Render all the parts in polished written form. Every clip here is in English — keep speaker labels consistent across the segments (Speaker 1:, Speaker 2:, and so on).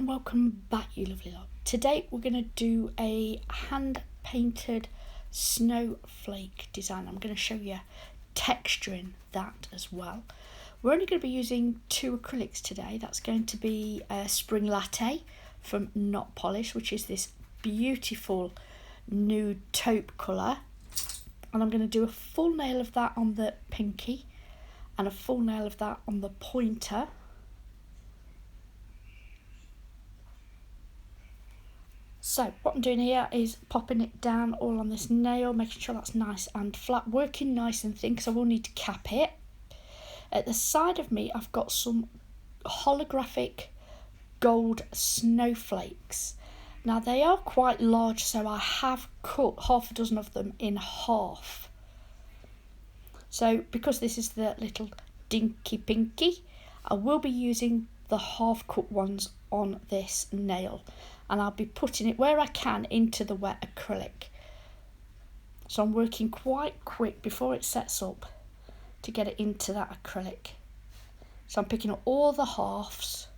Speaker 1: and welcome back, you lovely lot. Today we're going to do a hand painted snowflake design. I'm going to show you texturing that as well. We're only going to be using 2 acrylics today. That's going to be Spring Latte from Notpolish, which is this beautiful nude taupe colour. And I'm going to do a full nail of that on the pinky and a full nail of that on the pointer. So what I'm doing here is popping it down all on this nail, making sure that's nice and flat, working nice and thin because I will need to cap it. At the side of me, I've got some holographic gold snowflakes. Now they are quite large, so I have cut half a dozen of them in half. So because this is the little dinky pinky, I will be using the half cut ones on this nail, and I'll be putting it where I can into the wet acrylic. So I'm working quite quick before it sets up to get it into that acrylic. So I'm picking up all the halves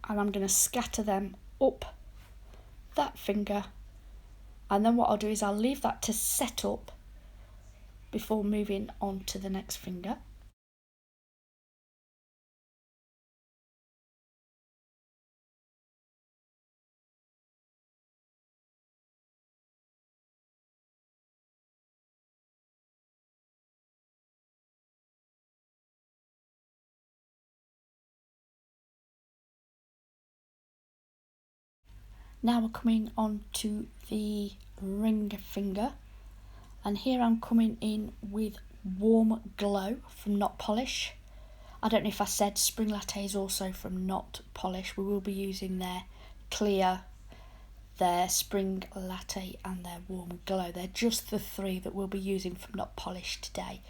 Speaker 1: and I'm going to scatter them up that finger, and then what I'll do is I'll leave that to set up before moving on to the next finger. Now we're coming on to the ring finger, and here I'm coming in with Warm Glow from Notpolish. I don't know if I said Spring Latte is also from Notpolish. We will be using their clear, their Spring Latte and their Warm Glow. They're just the 3 that we'll be using from Notpolish today.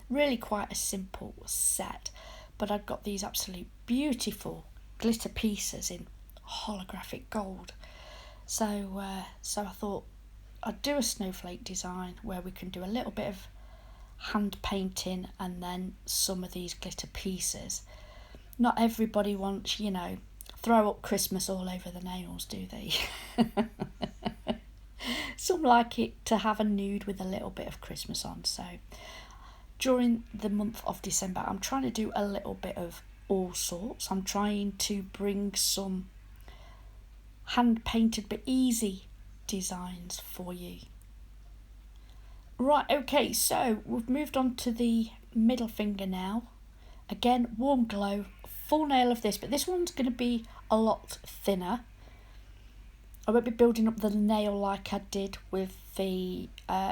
Speaker 1: Really quite a simple set, but I've got these absolute beautiful glitter pieces in holographic gold. So I thought I'd do a snowflake design where we can do a little bit of hand painting and then some of these glitter pieces. Not everybody wants, you know, throw up Christmas all over the nails, do they? Some like it to have a nude with a little bit of Christmas on. So during the month of December, I'm trying to do a little bit of all sorts. I'm trying to bring some hand painted but easy designs for you. Right, okay, so we've moved on to the middle finger now. Again, Warm Glow, full nail of this, but this one's going to be a lot thinner. I won't be building up the nail like I did with the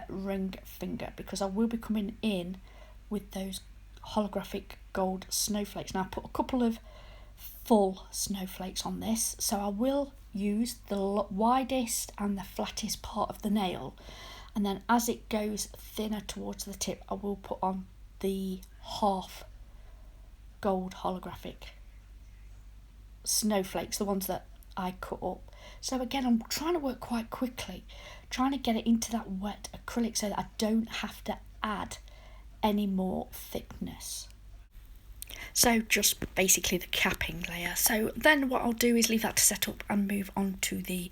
Speaker 1: ring finger, because I will be coming in with those holographic gold snowflakes. Now I put a couple of full snowflakes on this, so I will use the widest and the flattest part of the nail, and then as it goes thinner towards the tip, I will put on the half gold holographic snowflakes, the ones that I cut up. So again, I'm trying to work quite quickly, trying to get it into that wet acrylic so that I don't have to add any more thickness. So just basically the capping layer. So then what I'll do is leave that to set up and move on to the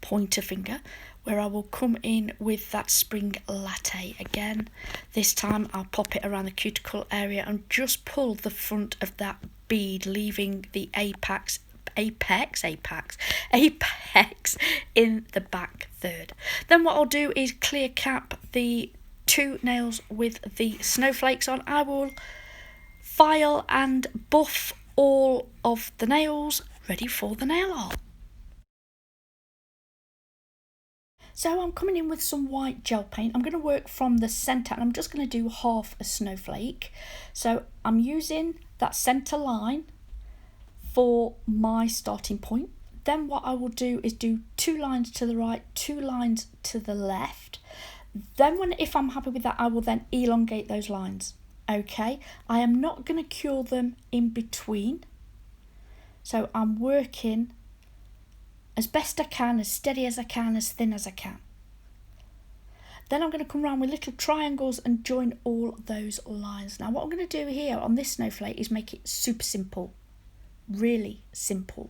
Speaker 1: pointer finger, where I will come in with that Spring Latte again. This time I'll pop it around the cuticle area and just pull the front of that bead, leaving the apex in the back third. Then what I'll do is clear cap the 2 nails with the snowflakes on. I will file and buff all of the nails, ready for the nail art. So I'm coming in with some white gel paint. I'm going to work from the centre, and I'm just going to do half a snowflake. So I'm using that centre line for my starting point. Then what I will do is do 2 lines to the right, 2 lines to the left. Then if I'm happy with that, I will then elongate those lines. Okay, I am not going to cure them in between, so I'm working as best I can, as steady as I can, as thin as I can. Then I'm going to come around with little triangles and join all those lines. Now what I'm going to do here on this snowflake is make it super simple. Really simple.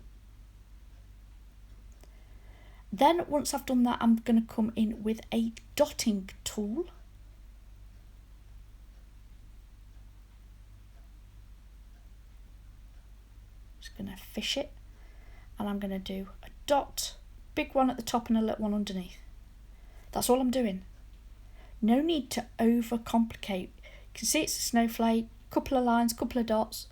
Speaker 1: Then once I've done that, I'm going to come in with a dotting tool. Just going to fish it, and I'm going to do a dot, big one at the top and a little one underneath. That's all I'm doing. No need to overcomplicate. You can see it's a snowflake, couple of lines, couple of dots.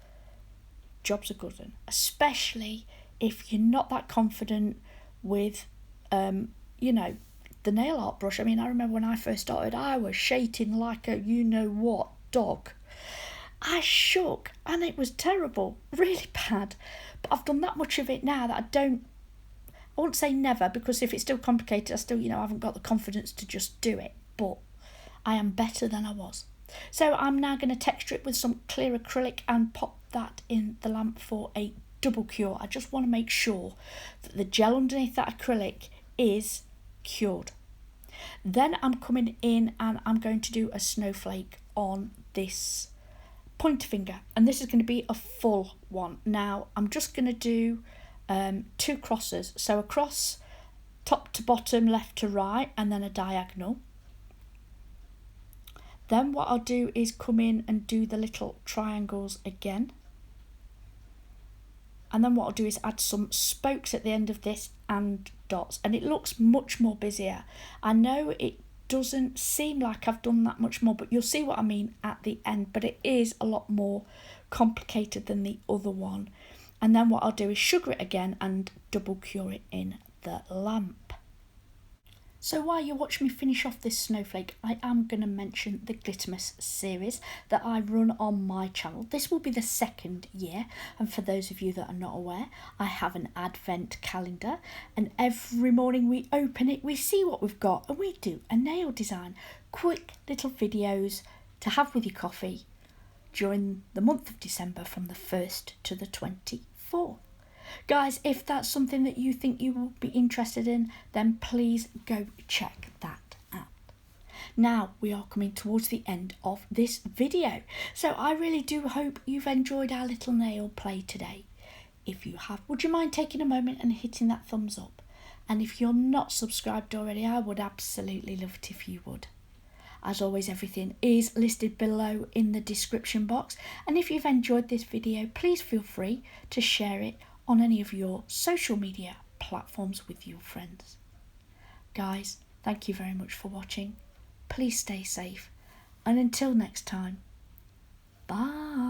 Speaker 1: Job's a good one, especially if you're not that confident with, you know, the nail art brush. I mean, I remember when I first started, I was shaking like a you-know-what dog. I shook and it was terrible, really bad. But I've done that much of it now that I won't say never, because if it's still complicated, I still, I haven't got the confidence to just do it. But I am better than I was. So I'm now going to texture it with some clear acrylic and pop that in the lamp for a double cure. I just want to make sure that the gel underneath that acrylic is cured. Then I'm coming in and I'm going to do a snowflake on this pointer finger, and this is going to be a full one. Now I'm just going to do 2 crosses, so across top to bottom, left to right, and then a diagonal. Then what I'll do is come in and do the little triangles again, and then what I'll do is add some spokes at the end of this and dots, and it looks much more busier. I know it doesn't seem like I've done that much more, but you'll see what I mean at the end. But it is a lot more complicated than the other one. And then what I'll do is sugar it again and double cure it in the lamp. So while you watch me finish off this snowflake, I am going to mention the Glittermas series that I run on my channel. This will be the 2nd year, and for those of you that are not aware, I have an advent calendar, and every morning we open it, we see what we've got, and we do a nail design. Quick little videos to have with your coffee during the month of December from the 1st to the 24th. Guys, if that's something that you think you will be interested in, then please go check that out. Now we are coming towards the end of this video, so I really do hope you've enjoyed our little nail play today. If you have, would you mind taking a moment and hitting that thumbs up? And if you're not subscribed already, I would absolutely love it if you would. As always, everything is listed below in the description box, and if you've enjoyed this video, please feel free to share it on any of your social media platforms with your friends. Guys, thank you very much for watching. Please stay safe, and until next time, bye.